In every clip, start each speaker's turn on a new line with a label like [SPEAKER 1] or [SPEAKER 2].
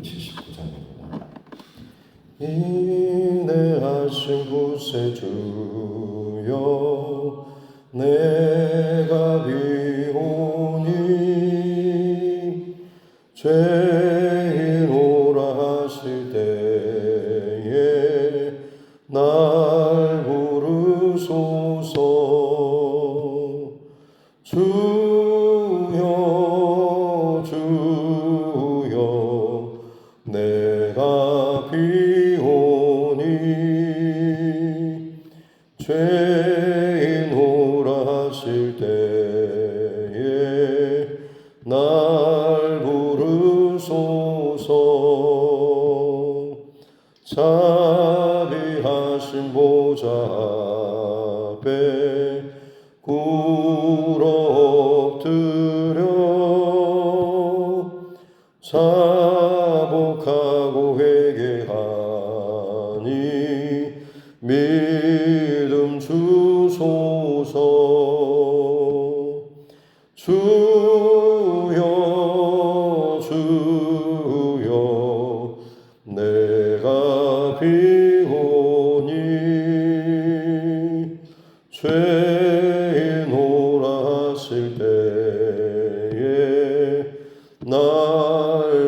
[SPEAKER 1] 79장입니다. 인내하신 구세주여 내가 비오니 죄인오라 하실 때에 날 부르소서. 주여 주여 내가 비오니 죄인오라 하실 때에 날 부르소서. 자비하신 보좌 앞에 꿇어 엎드려 자복하고 회개하니 믿음 주소서. 주여 주여 내가 비오니 죄인오라 하실 때에 날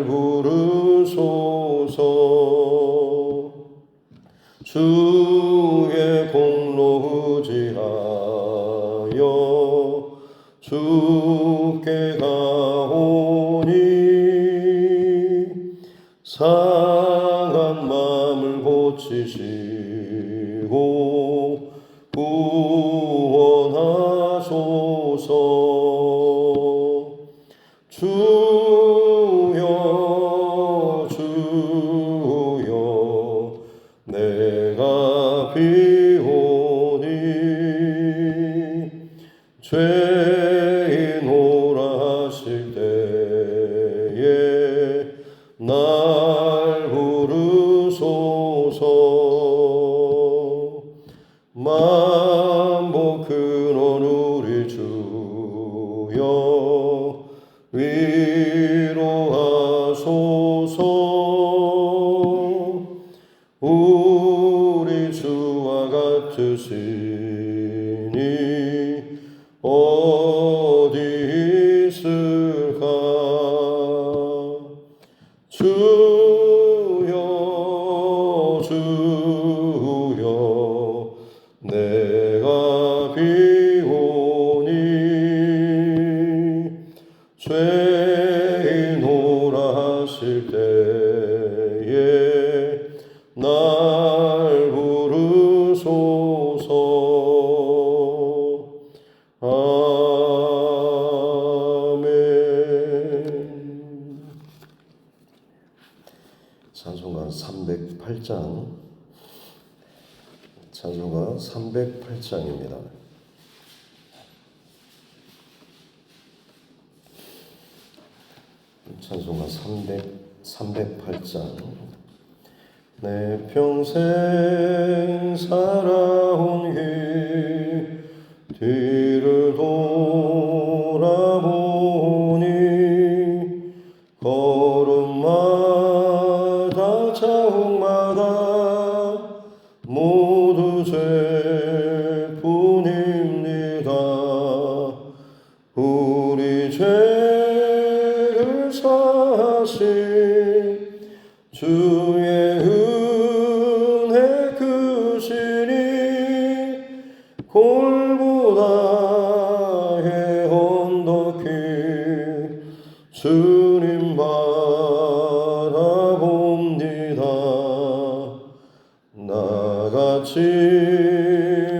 [SPEAKER 1] 부르소서. 주의 공로 의지하여 주께 가오니 상한 마음을 고치시고 구원하소서. 주여 주여 내가 비오니 죄인오라 하실 때에 날 부르소서. 만복 근원 우리 주여 위로하소서. 우리 주와 같으시니 어디 있을까. 주여 주여 내가 비오니 죄인오라 하실 때에 날 부르소서. 아멘. 찬송가 308장, 찬송가 308장입니다. 찬송가 308장. 내 평생 살아온 길 뒤를 돌아보니 걸음마다 자국마다 모두 죄뿐입니다. 우리 죄를 사하신 주의 은혜 크시니 골고다의 언덕길 주님 바라봅니다. 나같이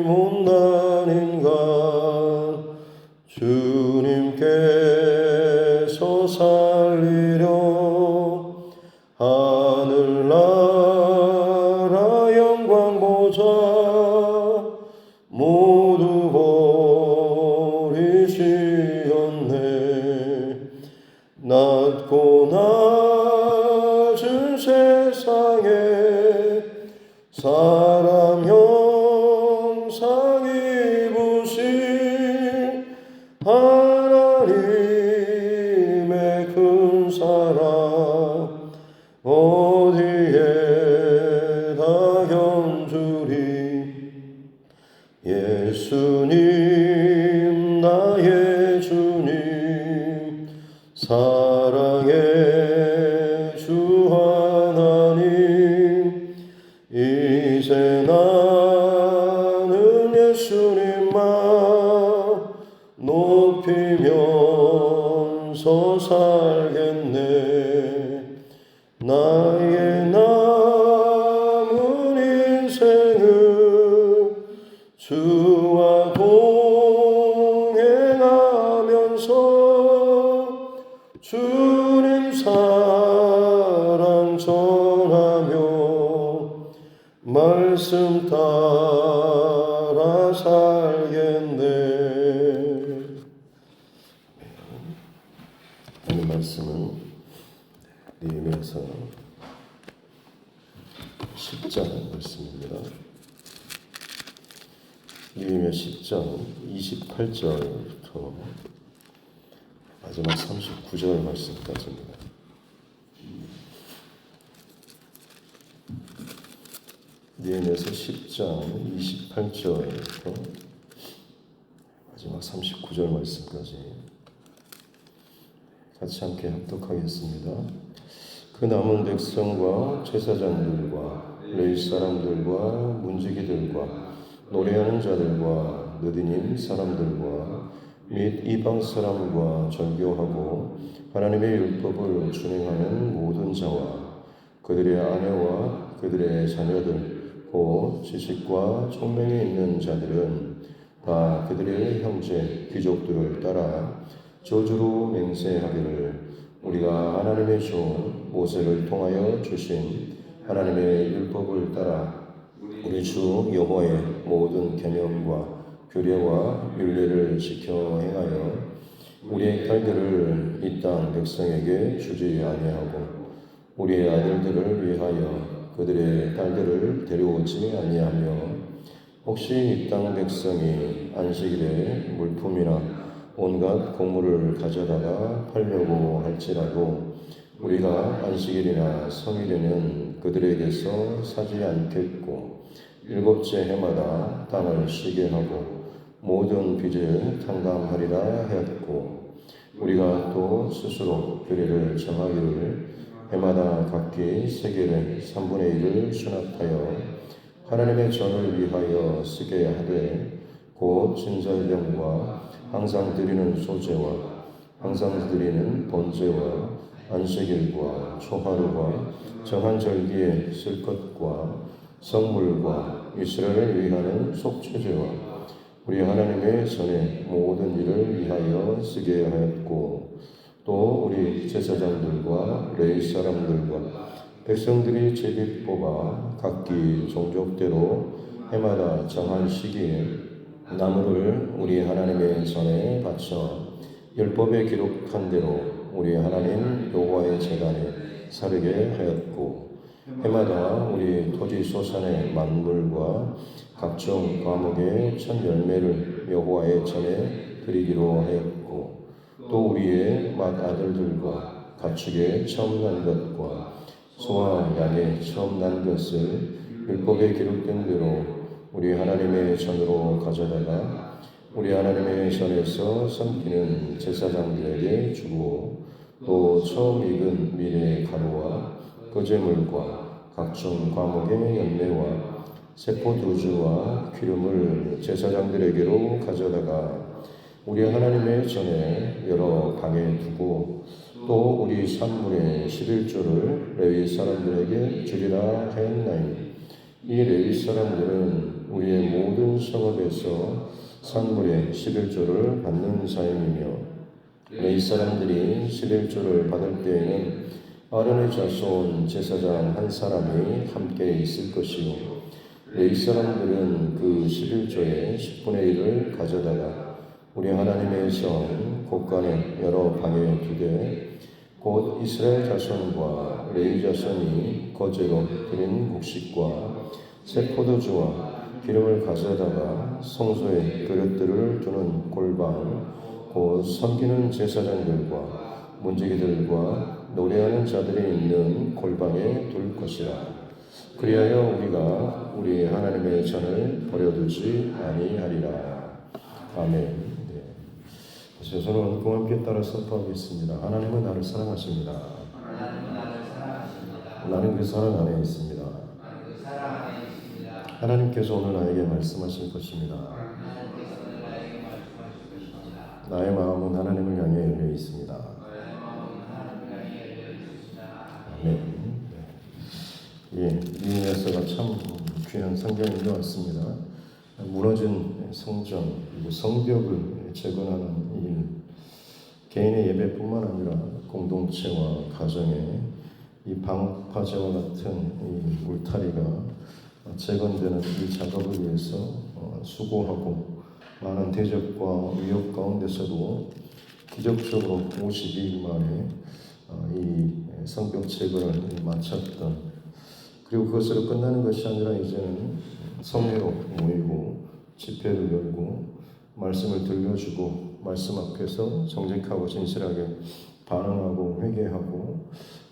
[SPEAKER 1] 못난 인간 주님께서 살리려 하늘나라 영광 보좌 모두 버리시었네. 낮고 낮은 세상에 사람 형상 입으신 하나님의 큰 사랑 만왕의 주 하나님, 이제 나는 예수님만 높이면서 살겠네. 나의 남은 인생을 주와 동행하면서 주님 사랑 전하며 말씀 따라 살겠네. 오늘 말씀은 느헤미야서 10장 말씀입니다. 느헤미야 10장 28절부터 마지막 39절 말씀까지입니다. 느헤미야서 10장 28절부터 마지막 39절 말씀까지 같이 함께 합독하겠습니다. 그 남은 백성과 제사장들과 레위 사람들과 문지기들과 노래하는 자들과 느디님 사람들과 및 이방 사람과 절교하고 하나님의 율법을 준행하는 모든 자와 그들의 아내와 그들의 자녀들 곧 지식과 총명이 있는 자들은 다 그들의 형제 귀족들을 따라 저주로 맹세하기를 우리가 하나님의 종 모세를 통하여 주신 하나님의 율법을 따라 우리 주 여호와의 모든 계명과 규례와 율례를 지켜 행하여 우리의 딸들을 이 땅 백성에게 주지 아니하고 우리의 아들들을 위하여 그들의 딸들을 데려오지 아니하며 혹시 이 땅 백성이 안식일에 물품이나 온갖 곡물을 가져다가 팔려고 할지라도 우리가 안식일이나 성일에는 그들에게서 사지 않겠고 일곱째 해마다 땅을 쉬게 하고 모든 빚을 탕감하리라 하였고 우리가 또 스스로 규례를 정하기를 해마다 각기 세겔의 3분의 1을 수납하여 하나님의 전을 위하여 쓰게 하되 곧 진설병과 항상 드리는 소제와 항상 드리는 번제와 안식일과 초하루와 정한 절기에 쓸 것과 성물과 이스라엘을 위하는 속죄제와 우리 하나님의 전의 모든 일을 위하여 쓰게 하였고 또 우리 제사장들과 레위 사람들과 백성들이 제비 뽑아 각기 종족대로 해마다 정한 시기에 나무를 우리 하나님의 전에 바쳐 율법에 기록한 대로 우리 하나님 여호와의 제단에 사르게 하였고 해마다 우리 토지 소산의 만물과 각종 과목의 첫 열매를 여호와의 전에 드리기로 하였고 또 우리의 맏아들들과 가축의 처음 난 것과 소와 양의 처음 난 것을 율법에 기록된 대로 우리 하나님의 전으로 가져다가 우리 하나님의 전에서 섬기는 제사장들에게 주고 또 처음 익은 밀의 가루와 거제물과 각종 과목의 열매와 세포 두 주와 기름을 제사장들에게로 가져다가 우리 하나님의 전에 여러 방에 두고 또 우리 산물의 11조를 레위 사람들에게 주리라 하였나니 이 레위 사람들은 우리의 모든 성읍에서 산물의 11조를 받는 사람이며 레위 사람들이 11조를 받을 때에는 아론의 자손 제사장 한 사람이 함께 있을 것이요 레위 사람들은 그 11조의 10분의 1을 가져다가 우리 하나님의 전 곳간에 여러 방에 두되 곧 이스라엘 자손과 레위 자손이 거제로 드린 곡식과 새 포도주와 기름을 가져다가 성소에 그릇들을 두는 골방 곧 섬기는 제사장들과 문지기들과 노래하는 자들이 있는 골방에 둘 것이라. 그리하여 우리가 우리 하나님의 전을 버려두지 아니하리라. 아멘. 네. 제 손을 얹고 함께 따라 선포하겠습니다. 하나님은 나를 사랑하십니다. 나는 그 사랑 안에 있습니다. 하나님께서 오늘 나에게 말씀하실 것입니다. 나의 마음은 하나님을 향해 열려 있습니다. 아멘. 예, 이 녀석가 참 귀한 성경인 것 같습니다. 무너진 성전 그리고 성벽을 재건하는 일, 개인의 예배뿐만 아니라 공동체와 가정의 이 방파제와 같은 이 울타리가 재건되는 이 작업을 위해서 수고하고 많은 대적과 위협 가운데서도 기적적으로 52일 만에 이 성벽 재건을 마쳤던, 그리고 그것으로 끝나는 것이 아니라 이제는 성회로 모이고 집회를 열고 말씀을 들려주고 말씀 앞에서 정직하고 진실하게 반응하고 회개하고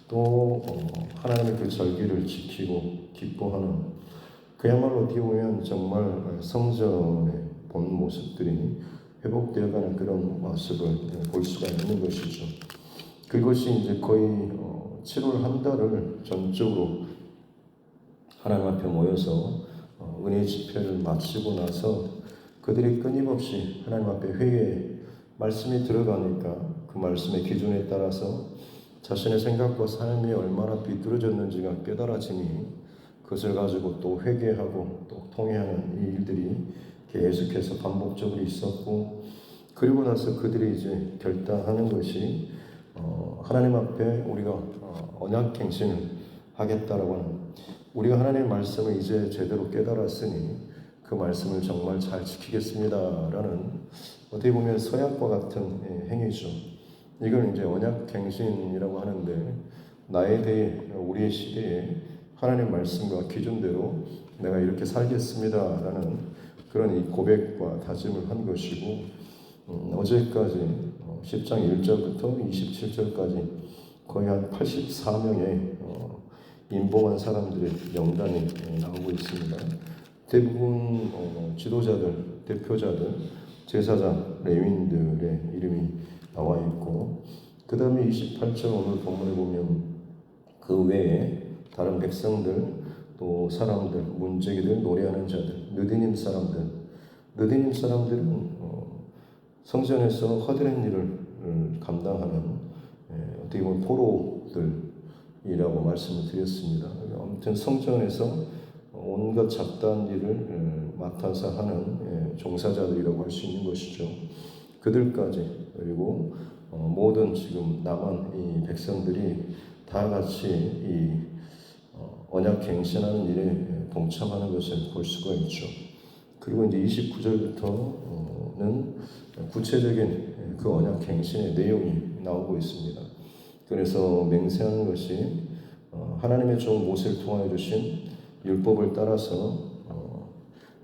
[SPEAKER 1] 또 하나님의 그 절기를 지키고 기뻐하는, 그야말로 어떻게 보면 정말 성전의 본 모습들이 회복되어가는 그런 모습을 볼 수가 있는 것이죠. 그것이 이제 거의 7월 한 달을 전적으로 하나님 앞에 모여서 은혜 집회를 마치고 나서 그들이 끊임없이 하나님 앞에 회개 말씀이 들어가니까 그 말씀의 기준에 따라서 자신의 생각과 삶이 얼마나 비뚤어졌는지가 깨달아지니 그것을 가지고 또 회개하고 또 통회하는 이 일들이 계속해서 반복적으로 있었고, 그리고 나서 그들이 이제 결단하는 것이 하나님 앞에 우리가 언약갱신을 하겠다라고 하는, 우리가 하나님의 말씀을 이제 제대로 깨달았으니 그 말씀을 정말 잘 지키겠습니다라는, 어떻게 보면 서약과 같은 행위죠. 이걸 이제 언약갱신이라고 하는데, 나에 대해 우리의 시대에 하나님의 말씀과 기준대로 내가 이렇게 살겠습니다라는 그런 이 고백과 다짐을 한 것이고, 어제까지 10장 1절부터 27절까지 거의 한 84명의 임봉한 사람들의 명단이 나오고 있습니다. 대부분 지도자들, 대표자들, 제사장, 레위인들의 이름이 나와 있고, 그 다음에 28절 오늘 본문에 보면 그 외에 다른 백성들, 또 사람들, 문제기들, 노래하는 자들, 느디님 사람들은 성전에서 허드렛 일을 감당하는 어떻게 보면 포로들이라고 말씀을 드렸습니다. 아무튼 성전에서 온갖 잡다한 일을 맡아서 하는 종사자들이라고 할 수 있는 것이죠. 그들까지, 그리고 모든 지금 남은 이 백성들이 다 같이 이 언약갱신하는 일에 동참하는 것을 볼 수가 있죠. 그리고 이제 29절부터는 구체적인 그 언약갱신의 내용이 나오고 있습니다. 그래서 맹세하는 것이 하나님의 종 모세를 통하여 주신 율법을 따라서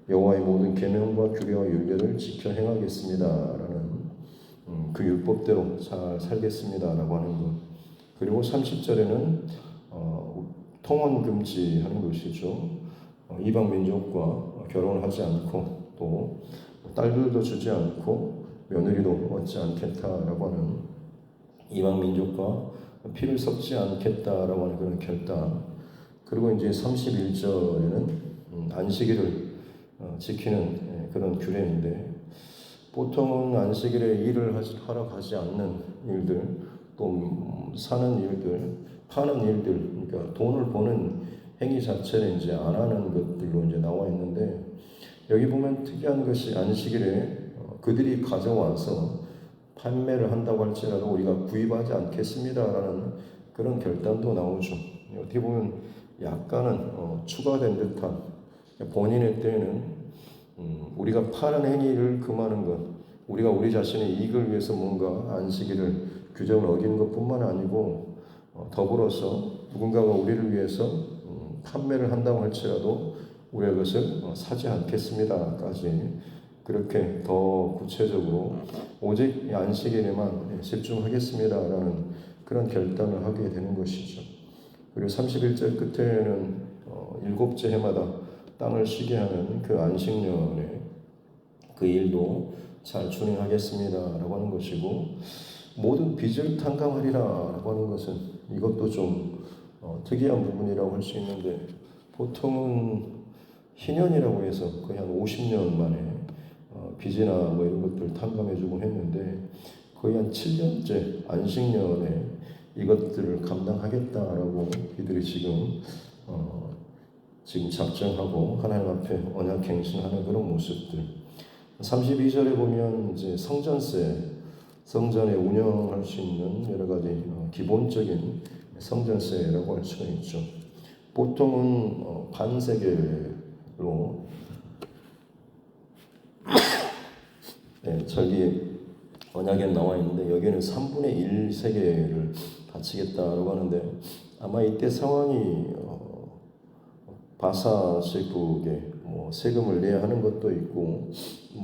[SPEAKER 1] 여호와의 모든 계명과 규례와 율례를 지켜 행하겠습니다라는 그 율법대로 잘 살겠습니다라고 하는 것. 그리고 30절에는 통혼 금지하는 것이죠. 이방 민족과 결혼하지 않고 또 딸들도 주지 않고 며느리도 얻지 않겠다라고 하는, 이방 민족과 피를 섞지 않겠다라고 하는 그런 결단. 그리고 이제 31절에는 안식일을 지키는 그런 규례인데, 보통은 안식일에 일을 하러 가지 않는 일들, 또 사는 일들, 파는 일들, 그러니까 돈을 버는 행위 자체를 이제 안 하는 것들로 이제 나와 있는데, 여기 보면 특이한 것이 안식일에 그들이 가져와서 판매를 한다고 할지라도 우리가 구입하지 않겠습니다라는 그런 결단도 나오죠. 어떻게 보면 약간은 추가된 듯한, 본인의 때에는 우리가 파는 행위를 금하는 것, 우리가 우리 자신의 이익을 위해서 뭔가 안식일을 규정을 어기는 것뿐만 아니고 더불어서 누군가가 우리를 위해서 판매를 한다고 할지라도 우리가 그것을 사지 않겠습니다까지, 그렇게 더 구체적으로 오직 안식일에만 집중하겠습니다라는 그런 결단을 하게 되는 것이죠. 그리고 31절 끝에는 7째 해마다 땅을 쉬게 하는 그 안식년의 그 일도 잘 준행하겠습니다라고 하는 것이고, 모든 빚을 탕감하리라라고 하는 것은 이것도 좀 특이한 부분이라고 할 수 있는데, 보통은 희년이라고 해서 거의 한 50년 만에 빚이나 뭐 이런 것들 탕감해주곤 했는데, 거의 한 7년째 안식년에 이것들을 감당하겠다라고 이들이 지금 작정하고 하나님 앞에 언약 갱신하는 그런 모습들. 32절에 보면 이제 성전에 운영할 수 있는 여러 가지 기본적인 성전세라고 할 수가 있죠. 보통은 반세겔로 절기 언약에 나와 있는데, 여기는 3분의 1 세겔을 바치겠다라고 하는데, 아마 이때 상황이 바사 제국에 세금을 내야 하는 것도 있고,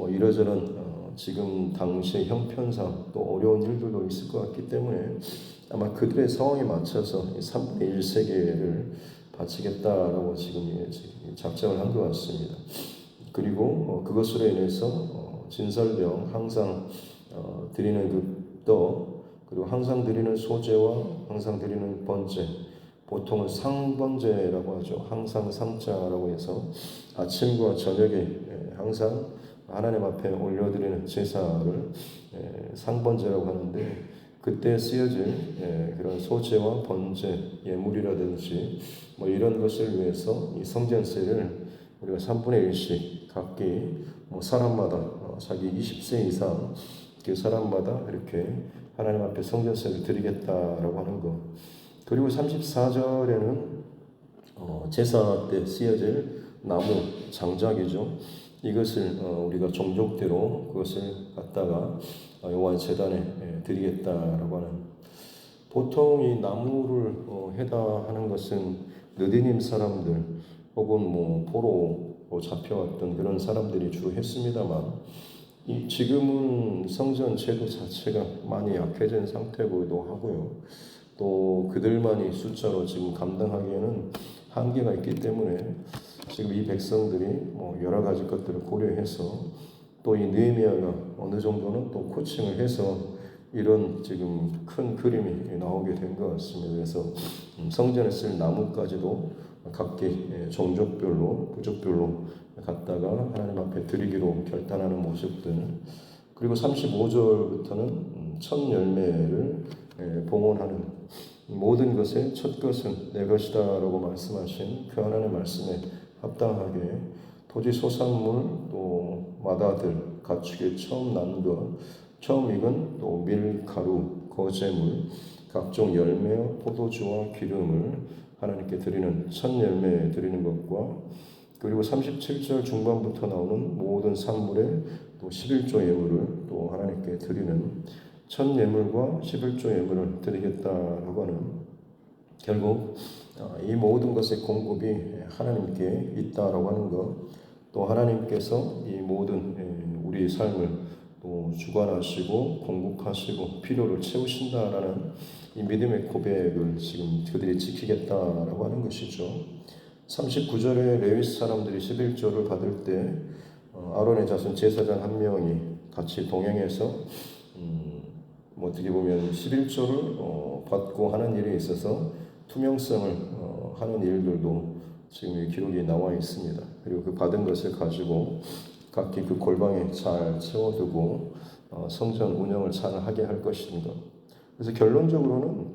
[SPEAKER 1] 이러저런 지금 당시의 형편상 또 어려운 일들도 있을 것 같기 때문에 아마 그들의 상황에 맞춰서 3분의 1 세겔을 바치겠다라고 지금 작정을 한 것 같습니다. 그리고 그것으로 인해서 진설병 항상 드리는 그 떡, 그리고 항상 드리는 소제와 항상 드리는 번제, 보통은 상번제라고 하죠. 항상 상자라고 해서 아침과 저녁에 항상 하나님 앞에 올려드리는 제사를 상번제라고 하는데, 그때 쓰여질 그런 소제와 번제, 예물이라든지 이런 것을 위해서 이 성전세를 우리가 3분의 1씩 각기 사람마다 자기 20세 이상 그 사람마다 이렇게 하나님 앞에 성전세를 드리겠다라고 하는 것. 그리고 34절에는 제사 때 쓰여질 나무 장작이죠. 이것을 우리가 종족대로 그것을 갖다가 여호와 제단에 드리겠다라고 하는. 보통 이 나무를 해다 하는 것은 느디님 사람들 혹은 포로 잡혀왔던 그런 사람들이 주로 했습니다만, 지금은 성전 제도 자체가 많이 약해진 상태이기도 하고요. 또 그들만이 숫자로 지금 감당하기에는 한계가 있기 때문에 지금 이 백성들이 여러 가지 것들을 고려해서, 또 이 느헤미야가 어느 정도는 또 코칭을 해서 이런 지금 큰 그림이 나오게 된 것 같습니다. 그래서 성전에 쓸 나무까지도 각기 종족별로 부족별로 갖다가 하나님 앞에 드리기로 결단하는 모습들. 그리고 35절부터는 첫 열매를 봉헌하는, 모든 것의 첫 것은 내 것이다 라고 말씀하신 그 하나님의 말씀에 합당하게 토지 소산물, 또 마다들, 가축의 처음 난 것, 처음 익은 또 밀가루, 거제물, 각종 열매와 포도주와 기름을 하나님께 드리는 첫 열매 드리는 것과, 그리고 37절 중반부터 나오는 모든 산물의 또 11조 예물을 또 하나님께 드리는 첫 예물과 11조 예물을 드리겠다라고 하는, 결국 이 모든 것의 공급이 하나님께 있다라고 하는 것, 또 하나님께서 이 모든 우리의 삶을 또 주관하시고 공급하시고 필요를 채우신다라는 이 믿음의 고백을 지금 그들이 지키겠다라고 하는 것이죠. 39절에 레위 사람들이 11조를 받을 때 아론의 자손 제사장 한 명이 같이 동행해서 어떻게 보면 11조를 받고 하는 일에 있어서 투명성을 하는 일들도 지금 기록이 나와 있습니다. 그리고 그 받은 것을 가지고 각기 그 골방에 잘 채워두고 성전 운영을 잘 하게 할 것인가. 그래서 결론적으로는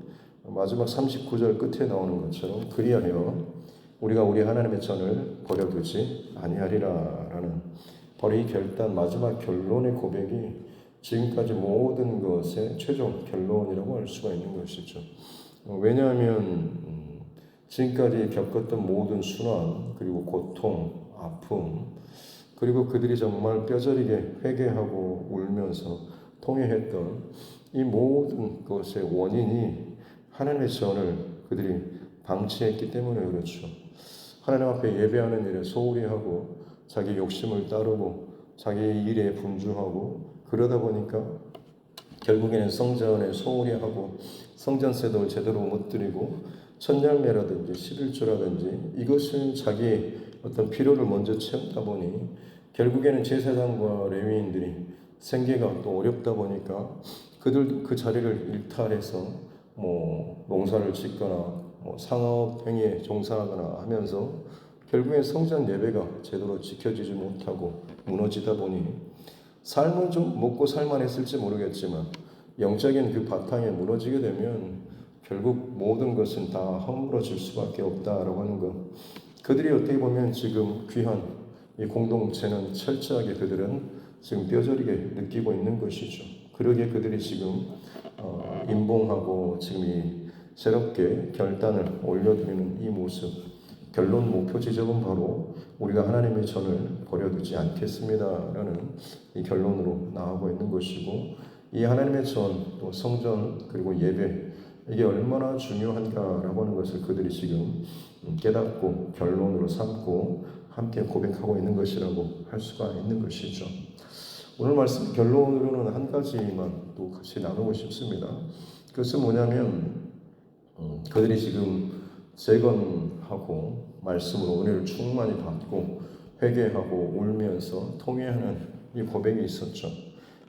[SPEAKER 1] 마지막 39절 끝에 나오는 것처럼 그리하여 우리가 우리 하나님의 전을 버려두지 아니하리라라는 바로 이 결단, 마지막 결론의 고백이 지금까지 모든 것의 최종 결론이라고 할 수가 있는 것이죠. 왜냐하면 지금까지 겪었던 모든 순환, 그리고 고통, 아픔, 그리고 그들이 정말 뼈저리게 회개하고 울면서 통회했던 이 모든 것의 원인이 하나님의 전을 그들이 방치했기 때문에 그렇죠. 하나님 앞에 예배하는 일에 소홀히 하고 자기 욕심을 따르고 자기 일에 분주하고, 그러다 보니까 결국에는 성전에 소홀히 하고 성전세도 제대로 못 드리고 첫 열매라든지 11조라든지 이것을 자기 어떤 필요를 먼저 채우다 보니 결국에는 제사장과 레위인들이 생계가 또 어렵다 보니까 그들도 그 자리를 일탈해서 뭐 농사를 짓거나 뭐 상업 행위에 종사하거나 하면서 결국엔 성전 예배가 제대로 지켜지지 못하고 무너지다 보니 삶은 좀 먹고 살만했을지 모르겠지만 영적인 그 바탕에 무너지게 되면 결국 모든 것은 다 허물어질 수밖에 없다라고 하는 것. 그들이 어떻게 보면 지금 귀한 이 공동체는 철저하게 그들은 지금 뼈저리게 느끼고 있는 것이죠. 그러기에 그들이 지금 임봉하고 지금 이 새롭게 결단을 올려드리는 이 모습, 결론 목표 지점은 바로 우리가 하나님의 전을 버려두지 않겠습니다라는 이 결론으로 나오고 있는 것이고, 이 하나님의 전, 또 성전 그리고 예배, 이게 얼마나 중요한가라고 하는 것을 그들이 지금 깨닫고 결론으로 삼고 함께 고백하고 있는 것이라고 할 수가 있는 것이죠. 오늘 말씀 결론으로는 한 가지만 또 같이 나누고 싶습니다. 그것은 뭐냐면 그들이 지금 재건하고 말씀으로 은혜를 충만히 받고 회개하고 울면서 통회하는 이 고백이 있었죠.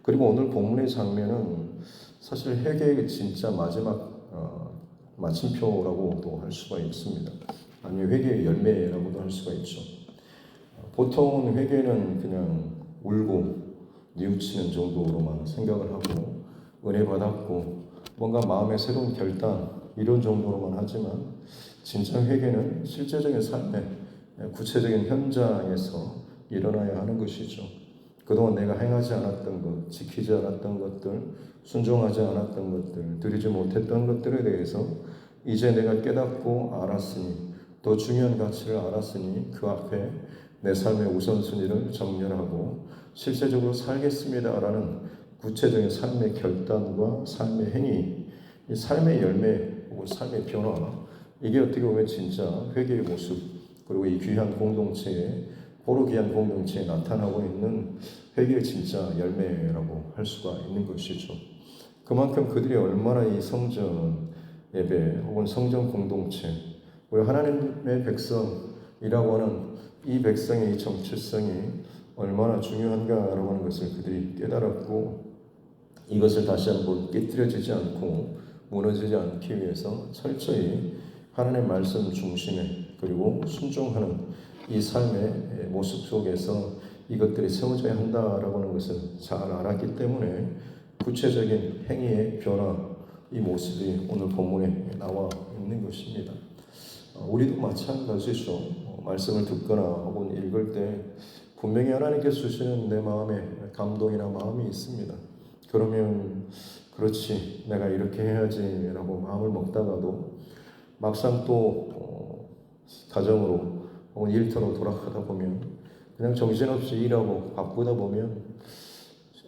[SPEAKER 1] 그리고 오늘 본문의 장면은 사실 회개의 진짜 마지막 마침표라고도 할 수가 있습니다. 아니면 회개의 열매라고도 할 수가 있죠. 보통은 회개는 그냥 울고 뉘우치는 정도로만 생각을 하고 은혜 받았고 뭔가 마음의 새로운 결단 이런 정도로만 하지만, 진짜 회개는 실제적인 삶의 구체적인 현장에서 일어나야 하는 것이죠. 그동안 내가 행하지 않았던 것, 지키지 않았던 것들, 순종하지 않았던 것들, 드리지 못했던 것들에 대해서 이제 내가 깨닫고 알았으니, 더 중요한 가치를 알았으니 그 앞에 내 삶의 우선순위를 정렬하고 실제적으로 살겠습니다라는 구체적인 삶의 결단과 삶의 행위, 이 삶의 열매 혹은 삶의 변화, 이게 어떻게 보면 진짜 회개의 모습, 그리고 이 귀한 공동체에, 보로 귀한 공동체에 나타나고 있는 회개의 진짜 열매라고 할 수가 있는 것이죠. 그만큼 그들이 얼마나 이 성전 예배 혹은 성전 공동체, 우리 하나님의 백성이라고 하는 이 백성의 이 정체성이 얼마나 중요한가라고 하는 것을 그들이 깨달았고, 이것을 다시 한번 깨뜨려지지 않고 무너지지 않기 위해서 철저히 하나님의 말씀 중심에 그리고 순종하는 이 삶의 모습 속에서 이것들이 세워져야 한다라고 하는 것을 잘 알았기 때문에 구체적인 행위의 변화, 이 모습이 오늘 본문에 나와 있는 것입니다. 우리도 마찬가지죠. 말씀을 듣거나 혹은 읽을 때 분명히 하나님께서 주시는 내 마음에 감동이나 마음이 있습니다. 그러면 그렇지, 내가 이렇게 해야지 라고 마음을 먹다가도 막상 또 가정으로 혹은 일터로 돌아가다 보면 그냥 정신없이 일하고 바쁘다 보면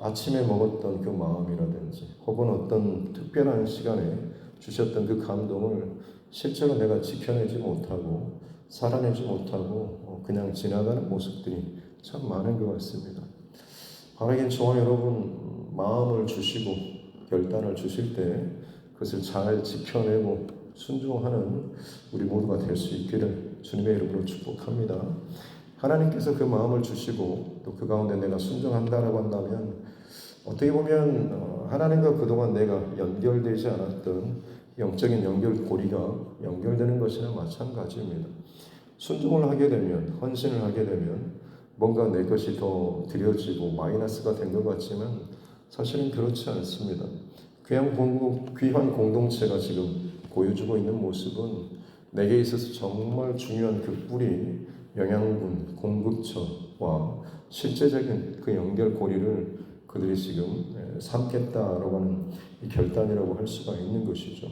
[SPEAKER 1] 아침에 먹었던 그 마음이라든지 혹은 어떤 특별한 시간에 주셨던 그 감동을 실제로 내가 지켜내지 못하고 살아내지 못하고 그냥 지나가는 모습들이 참 많은 것 같습니다. 바라긴 저와 여러분, 마음을 주시고 결단을 주실 때 그것을 잘 지켜내고 순종하는 우리 모두가 될 수 있기를 주님의 이름으로 축복합니다. 하나님께서 그 마음을 주시고 또 그 가운데 내가 순종한다라고 한다면 어떻게 보면 하나님과 그동안 내가 연결되지 않았던 영적인 연결고리가 연결되는 것이나 마찬가지입니다. 순종을 하게 되면, 헌신을 하게 되면 뭔가 내 것이 더 드려지고 마이너스가 된 것 같지만 사실은 그렇지 않습니다. 귀한 공동체가 지금 보여주고 있는 모습은 내게 있어서 정말 중요한 그 뿌리, 영양분, 공급처와 실제적인 그 연결고리를 그들이 지금 삼겠다라고 하는 이 결단이라고 할 수가 있는 것이죠.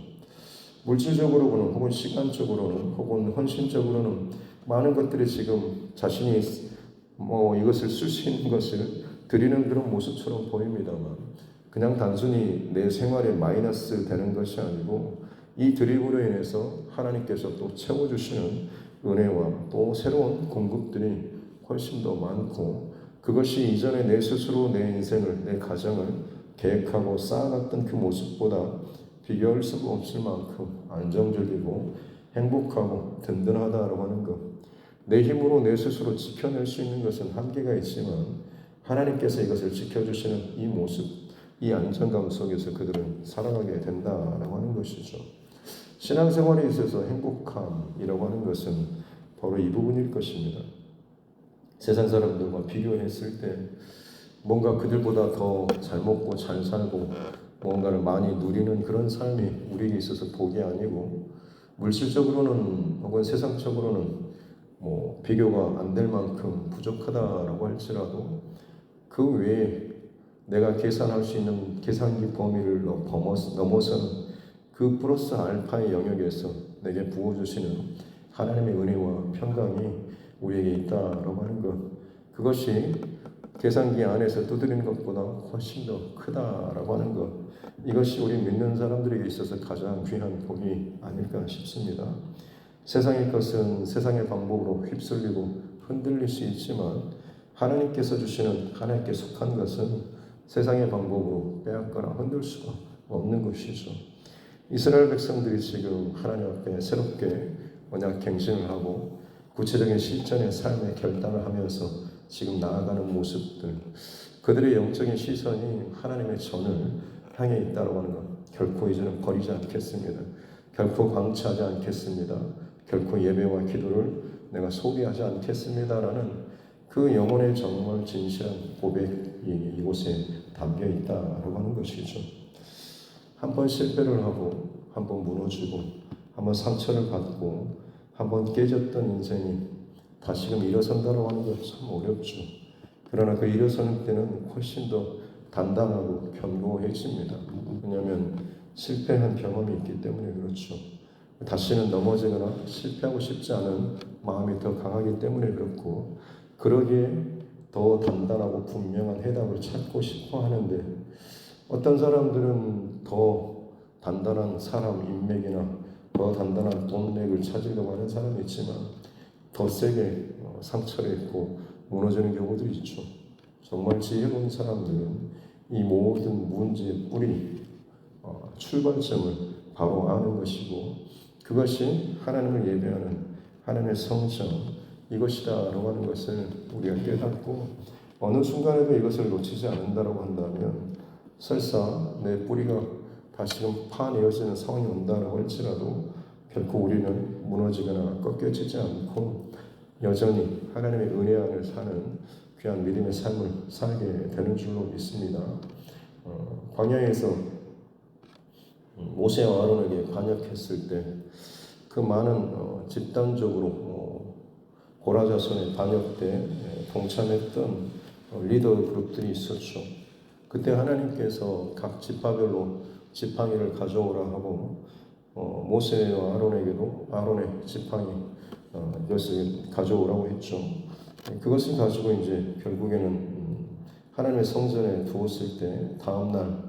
[SPEAKER 1] 물질적으로는 혹은 시간적으로는 혹은 헌신적으로는 많은 것들이 지금 자신이 이것을 쓸 수 있는 것을 드리는 그런 모습처럼 보입니다만, 그냥 단순히 내 생활에 마이너스 되는 것이 아니고 이 드림으로 인해서 하나님께서 또 채워주시는 은혜와 또 새로운 공급들이 훨씬 더 많고, 그것이 이전에 내 스스로 내 인생을, 내 가정을 계획하고 쌓아갔던 그 모습보다 비교할 수가 없을 만큼 안정적이고 행복하고 든든하다라고 하는 것. 내 힘으로 내 스스로 지켜낼 수 있는 것은 한계가 있지만 하나님께서 이것을 지켜주시는 이 모습, 이 안정감 속에서 그들은 살아가게 된다라고 하는 것이죠. 신앙생활에 있어서 행복함이라고 하는 것은 바로 이 부분일 것입니다. 세상 사람들과 비교했을 때 뭔가 그들보다 더 잘 먹고 잘 살고 뭔가를 많이 누리는 그런 삶이 우리에게 있어서 복이 아니고, 물질적으로는 혹은 세상적으로는 비교가 안 될 만큼 부족하다라고 할지라도 그 외에 내가 계산할 수 있는 계산기 범위를 넘어서는 그 플러스 알파의 영역에서 내게 부어주시는 하나님의 은혜와 평강이 우리에게 있다라고 하는 것, 그것이 계산기 안에서 두드리는 것보다 훨씬 더 크다라고 하는 것, 이것이 우리 믿는 사람들에게 있어서 가장 귀한 복이 아닐까 싶습니다. 세상의 것은 세상의 방법으로 휩쓸리고 흔들릴 수 있지만, 하나님께서 주시는 하나님께 속한 것은 세상의 방법으로 빼앗거나 흔들 수가 없는 것이죠. 이스라엘 백성들이 지금 하나님 앞에 새롭게 언약 갱신을 하고 구체적인 실전의 삶의 결단을 하면서 지금 나아가는 모습들, 그들의 영적인 시선이 하나님의 전을 향해 있다고 하는 것, 결코 이제는 버리지 않겠습니다. 결코 방치하지 않겠습니다. 결코 예배와 기도를 내가 소비하지 않겠습니다라는 그 영혼의 정말 진실한 고백이 이곳에 담겨 있다라고 하는 것이죠. 한번 실패를 하고, 한번 무너지고, 한번 상처를 받고, 한번 깨졌던 인생이 다시금 일어선다고 하는 것 참 어렵죠. 그러나 그 일어서는 때는 훨씬 더 단단하고 견고해집니다. 왜냐하면 실패한 경험이 있기 때문에 그렇죠. 다시는 넘어지거나 실패하고 싶지 않은 마음이 더 강하기 때문에 그렇고, 그러기에 더 단단하고 분명한 해답을 찾고 싶어 하는데, 어떤 사람들은 더 단단한 사람 인맥이나 더 단단한 돈맥을 찾으려고 하는 사람이 있지만 더 세게 상처를 입고 무너지는 경우들이 있죠. 정말 지혜로운 사람들은 이 모든 문제의 뿌리, 출발점을 바로 아는 것이고, 그것이 하나님을 예배하는 하나님의 성전, 이것이다라고 하는 것을 우리가 깨닫고, 어느 순간에도 이것을 놓치지 않는다고 한다면 설사 내 뿌리가 다시금 파내어지는 상황이 온다고 할지라도 결코 우리는 무너지거나 꺾여지지 않고 여전히 하나님의 은혜 안을 사는 귀한 믿음의 삶을 살게 되는 줄로 믿습니다. 광야에서 모세와 아론에게 반역했을 때 그 많은 집단적으로 고라 자손의 반역 때 동참했던 리더 그룹들이 있었죠. 그때 하나님께서 각 지파별로 지팡이를 가져오라 하고 모세와 아론에게도 아론의 지팡이 이것을 가져오라고 했죠. 그것을 가지고 이제 결국에는 하나님의 성전에 두었을 때 다음날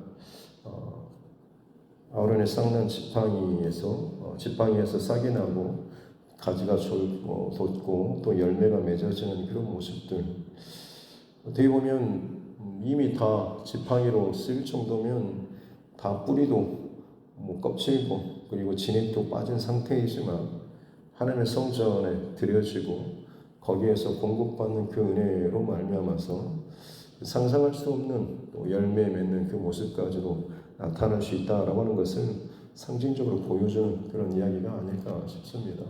[SPEAKER 1] 아론의 쌍난 지팡이에서 싹이 나고 가지가 돋고 또 열매가 맺어지는 그런 모습들, 어떻게 보면 이미 다 지팡이로 쓰일 정도면 다 뿌리도 껍질도 그리고 진액도 빠진 상태이지만 하나님의 성전에 드려지고 거기에서 공급받는 그 은혜로 말미암아서 상상할 수 없는 또 열매 맺는 그 모습까지도 나타날 수 있다라고 하는 것을 상징적으로 보여주는 그런 이야기가 아닐까 싶습니다.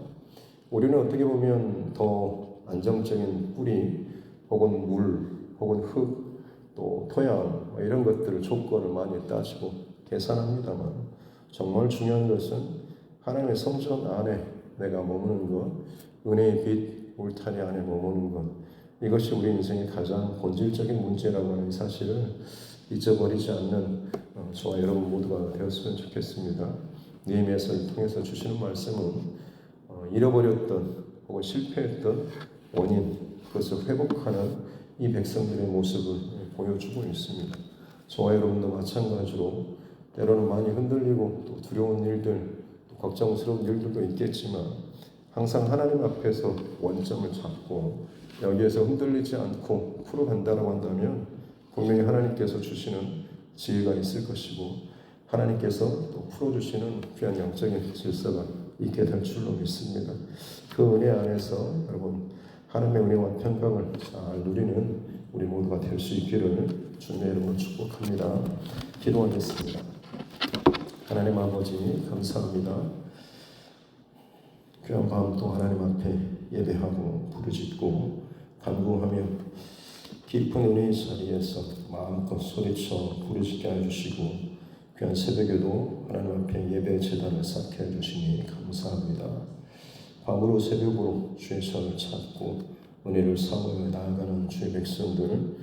[SPEAKER 1] 우리는 어떻게 보면 더 안정적인 뿌리 혹은 물 혹은 흙 또 토양 이런 것들을 조건을 많이 따지고 계산합니다만, 정말 중요한 것은 하나님의 성전 안에 내가 머무는 것, 은혜의 빛 울타리 안에 머무는 것, 이것이 우리 인생의 가장 본질적인 문제라고 하는 사실을 잊어버리지 않는 저와 여러분 모두가 되었으면 좋겠습니다. 느헤미야서를 통해서 주시는 말씀은 잃어버렸던 혹은 실패했던 원인, 그것을 회복하는 이 백성들의 모습을 보여주고 있습니다. 저와 여러분도 마찬가지로 때로는 많이 흔들리고 또 두려운 일들, 또 걱정스러운 일들도 있겠지만 항상 하나님 앞에서 원점을 잡고 여기에서 흔들리지 않고 풀어간다고 한다면 분명히 하나님께서 주시는 지혜가 있을 것이고 하나님께서 또 풀어주시는 귀한 영적인 질서가 있게 될 줄로 믿습니다. 그 은혜 안에서 여러분 하나님의 은혜와 평강을 잘 누리는 우리 모두가 될 수 있기를 주님의 이름으로 축복합니다. 기도하겠습니다. 하나님 아버지 감사합니다. 귀한 밤 또 하나님 앞에 예배하고 부르짖고 간구하며 깊은 은혜의 자리에서 마음껏 소리쳐 부르짖게 해주시고 귀한 새벽에도 하나님 앞에 예배의 제단을 쌓게 해주시니 감사합니다. 밤으로 새벽으로 주의 손을 찾고 은혜를 사모하며 나아가는 주의 백성들을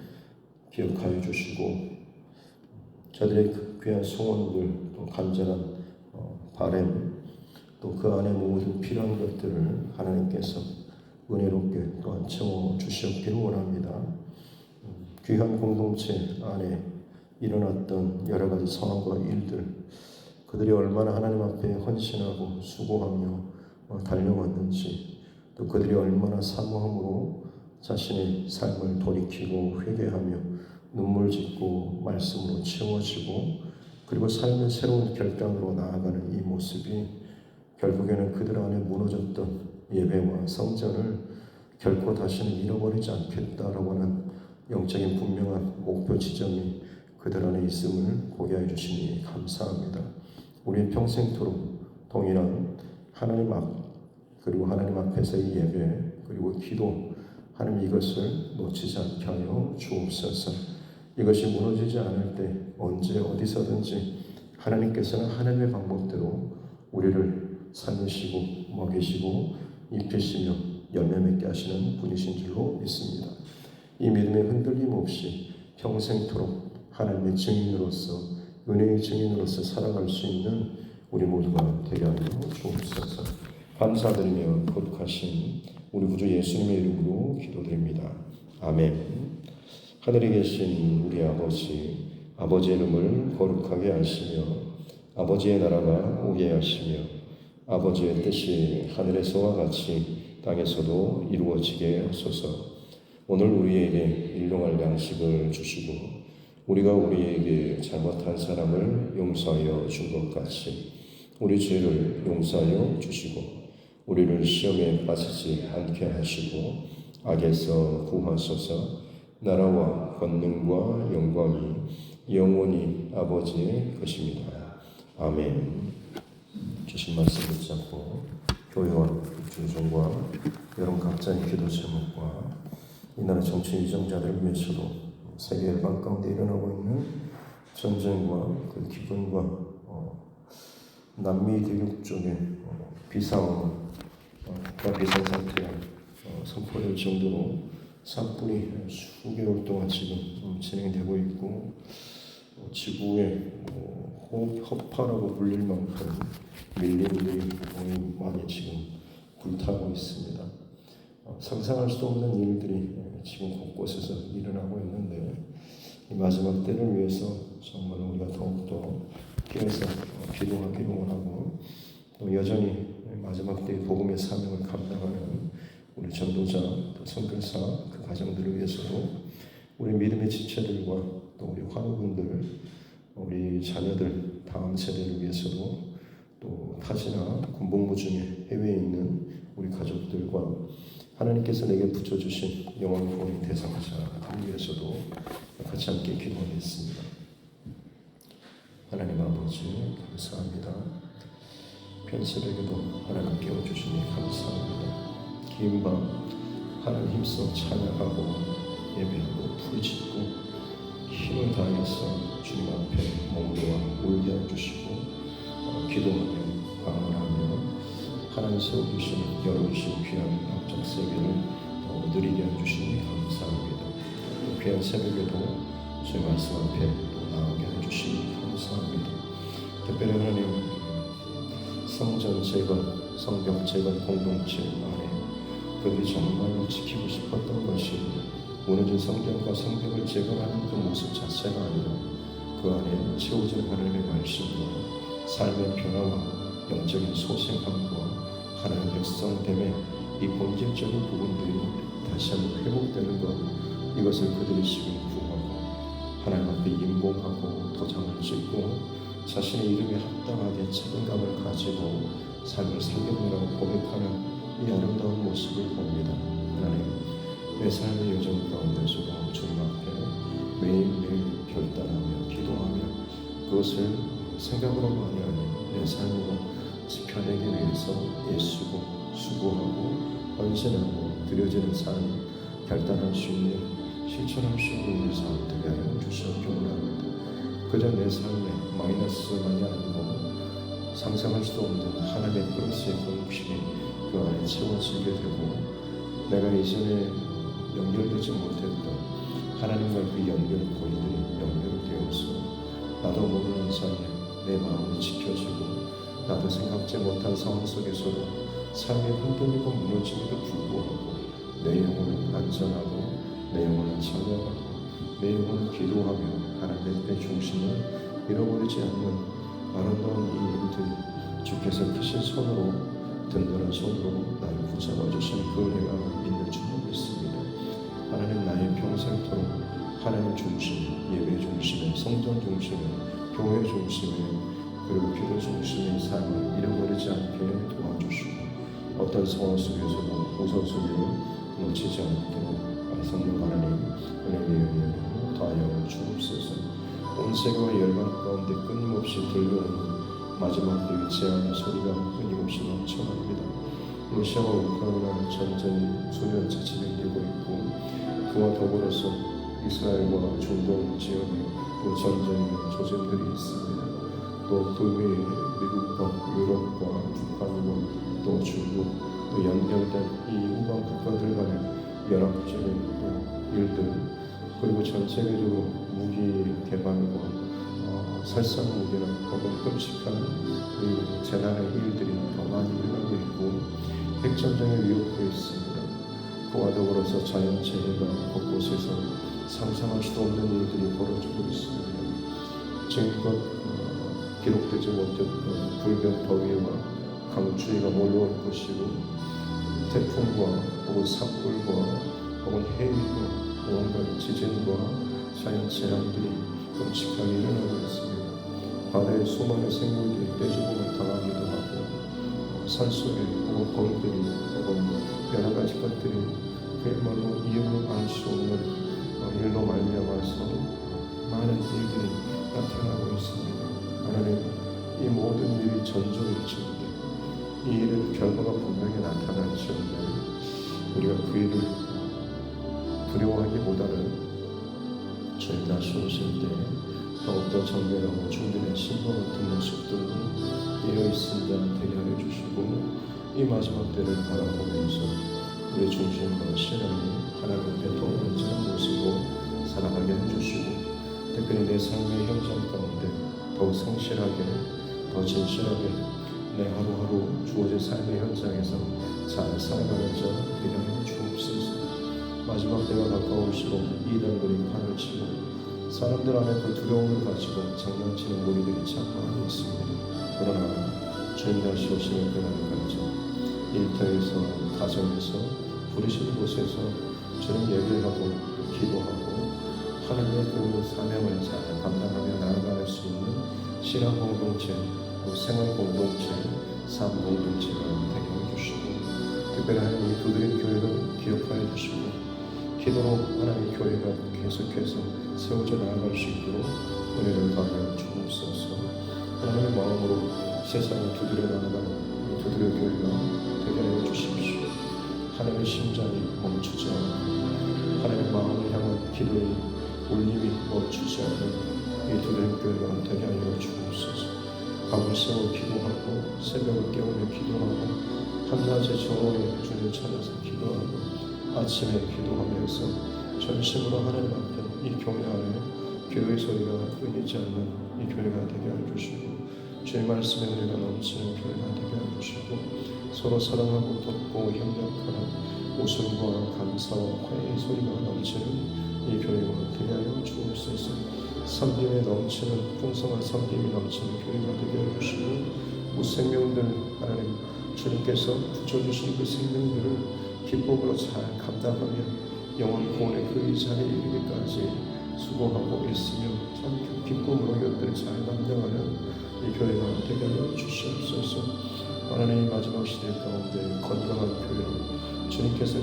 [SPEAKER 1] 기억하여 주시고 저들의 귀한 소원들 또 간절한 바람 또 그 안에 모든 필요한 것들을 하나님께서 은혜롭게 또한 채워주시옵기를 원합니다. 귀한 공동체 안에 일어났던 여러 가지 상황과 일들 그들이 얼마나 하나님 앞에 헌신하고 수고하며 달려왔는지 또 그들이 얼마나 사모함으로 자신의 삶을 돌이키고 회개하며 눈물 짓고 말씀으로 채워지고 그리고 삶의 새로운 결단으로 나아가는 이 모습이 결국에는 그들 안에 무너졌던 예배와 성전을 결코 다시는 잃어버리지 않겠다라고 하는 영적인 분명한 목표 지점이 그들 안에 있음을 보게 해주시니 감사합니다. 우리 평생토록 동일한 하나님 앞 그리고 하나님 앞에서의 예배 그리고 기도 하나님 이것을 놓치지 않게 하여 주옵소서. 이것이 무너지지 않을 때 언제 어디서든지 하나님께서는 하나님의 방법대로 우리를 살리시고 먹이시고 입히시며 열매 맺게 하시는 분이신 줄로 믿습니다. 이 믿음의 흔들림 없이 평생토록 하나님의 증인으로서 은혜의 증인으로서 살아갈 수 있는 우리 모두가 되게 하여 주옵소서. 감사드리며 거룩하신 우리 구주 예수님의 이름으로 기도드립니다. 아멘. 하늘에 계신 우리 아버지, 아버지의 이름을 거룩하게 하시며 아버지의 나라가 오게 하시며 아버지의 뜻이 하늘에서와 같이 땅에서도 이루어지게 하소서. 오늘 우리에게 일용할 양식을 주시고 우리가 우리에게 잘못한 사람을 용서하여 준 것 같이 우리 죄를 용서하여 주시고 우리를 시험에 빠지지 않게 하시고 악에서 구하소서. 나라와 권능과 영광이 영원히 아버지의 것입니다. 아멘. 주신 말씀 붙잡고 교회와 중종과 여러분 각자의 기도 제목과 이 나라 정치 위정자들을 위해서도 세계 열방 가운데 일어나고 있는 전쟁과 그 기근과 남미 대륙 쪽의 비상 상태가 선포될 정도로 산불이 수개월 동안 지금 진행되고 있고 지구의 허파라고 불릴 만큼 밀림들이 많이 지금 불타고 있습니다. 상상할 수 없는 일들이 지금 곳곳에서 일어나고 있는데 이 마지막 때를 위해서 정말 우리가 더욱더 깨어서 기도하기를 원하고 또 여전히 마지막 때의 복음의 사명을 감당하는 우리 전도자, 또 선교사, 그 가정들을 위해서도 우리 믿음의 지체들과 또 우리 환우분들, 우리 자녀들, 다음 세대를 위해서도 또 타지나 군복무 중에 해외에 있는 우리 가족들과 하나님께서 내게 붙여주신 영원 구원의 대상자를 위해서도 같이 함께 기도하겠습니다. 하나님 아버지 감사합니다. 편새벽에도 하나님 깨워주시니 감사합니다. 긴 밤 하나님 힘써 찬양하고 예배하고 부르짖고 힘을 다해서 주님 앞에 몸과 울게 해주시고 기도하며 방언하며 하나님 세워주신 열어주신 귀한 앞장 세계를 더 누리게 해주시니 감사합니다. 귀한 새벽에도 주의 말씀 앞에 또 나오게 해주시니 감사합니다. 특별히 하나님 성전 재건, 성벽 재건 공동체 안에 그들이 정말 지키고 싶었던 것이 무너진 성전과 성벽을 재건하는 그 모습 자체가 아니라 그 안에 채워지는 하나님의 말씀과 삶의 변화와 영적인 소생함과 하나님의 백성됨의 이 본질적인 부분들이 다시 한번 회복되는 것, 이것을 그들이 지금 구하고 하나님 앞에 임봉하고 도장을 찍고 자신의 이름에 합당하게 책임감을 가지고 삶을 살려내라고 고백하는 이 아름다운 모습을 봅니다. 하나님, 내 삶의 여정 가운데서도 주님 앞에 매일매일 결단하며 기도하며 그것을 생각으로만이 아닌 내 삶으로 지켜내기 위해서 애쓰고 수고하고 헌신하고 드려지는 삶 결단할 수 있는 실천할 수 있는 삶 되게 하여 주시옵기 원합니다. 그저 내 삶에 마이너스만이 아니고 상상할 수도 없는 하나님의 플러스의 공급심이 그 안에 채워지게 되고 내가 이전에 연결되지 못했던 하나님과 그 연결 고리들이 연결되어서 나도 모르는 사이에 내 마음이 지켜지고 나도 생각지 못한 상황 속에서도 삶이 흔들리고 무너짐에도 불구하고 내 영혼은 안전하고 내 영혼은 찬양하고 내 영혼은 기도하며 하나님의 중심을 잃어버리지 않는 아름다운 이 일들 주께서 크신 손으로 든든한 손으로 나를 붙잡아 주신 그 은혜가 믿는 줄 믿습니다. 하나님 나의 평생토록 하나님 중심, 예배 중심에 성전 중심에 교회 중심에 그리고 기도 중심의 삶을 잃어버리지 않게 도와주시고 어떤 상황 속에서도 우선순위를 놓치지 않도록 성령 하나님 은혜의 은혜로 더하여 주옵소서. 온 세계와 열방 가운데 끊임없이 들려오는 마지막 때의 재앙의 소리가 끊임없이 넘쳐납니다. 러시아와 우크라이나 전쟁이 수년째 진행되고 있고 그와 더불어서 이스라엘과 중동 지역에 또 전쟁의 조짐들이 있습니다. 또 북미 미국과 유럽과 북한과 또 중국 또 연결된 이 우방 국가들 간의 연합적인 일들 그리고 전 세계적으로 무기 개발과 살상 무기나 혹은 끔찍한 이 재난의 일들이 더 많이 일어나고 있고 핵전쟁의 위협도 있습니다. 그와 더불어서 자연재해가 곳곳에서 상상할 수도 없는 일들이 벌어지고 있습니다. 지금껏 기록되지 못했던 불볕 더위와 강추위가 몰려올 것이고 태풍과 혹은 산불과 혹은 해위와 온갖 지진과 자연재난들이 끔찍하게 일어나고 있습니다. 바다의 수많은 생물들이 떼죽음을 당하기도 하고 산속에 혹은 벌들이 혹은 여러 가지 것들이 그야말로 이유를 알 수 없는 일로 말미암아서 많은 일들이 나타나고 있습니다. 하나님 이 모든 일이 전조일지언데 이 일은 결과가 분명히 나타날지언데 우리가 그 일을 두려워하기보다는 주님 다시 오실 때 더욱더 정결하고 충분한 신분 같은 모습들로 되어 있습니다. 되게 하여 주시고 이 마지막 때를 바라보면서 우리 중심과 신앙이 하나님 앞에 더 온전한 모습으로 살아가게 해주시고 특별히 내 삶의 현장 가운데 더 성실하게 더 진실하게 내 하루하루 주어진 삶의 현장에서 잘 살아가는 자 되게 하여 주옵소서. 마지막 때가 가까울수록 이단들이 판을 치고 사람들 안에 그 두려움을 가지고 장난치는 무리들이 참 많이 있습니다. 그러나 주님 다시 오시는 그날까지 일터에서 가정에서 부르시는 곳에서 주님 예배하고 기도하고 하나님의 그 사명을 잘 감당하며 나아갈 수 있는 신앙 공동체, 생활 공동체, 삶 공동체가 되게 해주시고 특별히 하나님이 두드린 교회를 기억하여 주시고 기도로 하나님의 교회가 계속해서 세워져 나아갈 수 있도록 은혜를 더하여 주옵소서. 하나님의 마음으로 세상을 두드려 나아가는 두드려 교회가 되게 하여 주십시오. 하나님의 심장이 멈추지 않고 하나님의 마음을 향한 기도의 울림이 멈추지 않는 이 두드려 교회가 되게 하여 주옵소서. 밤을 새워 기도하고 새벽을 깨우며 기도하고 한낮에 정오에 주님 찾아서 기도하고 아침에 기도하면서 전심으로 하나님 앞에 이 교회 안에 교회의 소리가 끊이지 않는 이 교회가 되게 하여 주시고 주의 말씀의 은혜가 넘치는 교회가 되게 하여 주시고 서로 사랑하고 돕고 협력하는 웃음과 감사와 화해의 소리가 넘치는 이 교회가 되게 하여 주옵소서. 섬김에 넘치는 풍성한 섬김이 넘치는 교회가 되게 하여 주시고 생명들 하나님 주님께서 붙여주신 그 생명들을 기쁨으로 잘 감당하며 영원 구원의 그 자리에 이르기까지 수고하고 있으며 참 기쁨으로 이것들을 잘 감당하는 이 교회가 되게 하여 주시옵소서. 하나님의 마지막 시대 가운데 건강한 교회 주님께서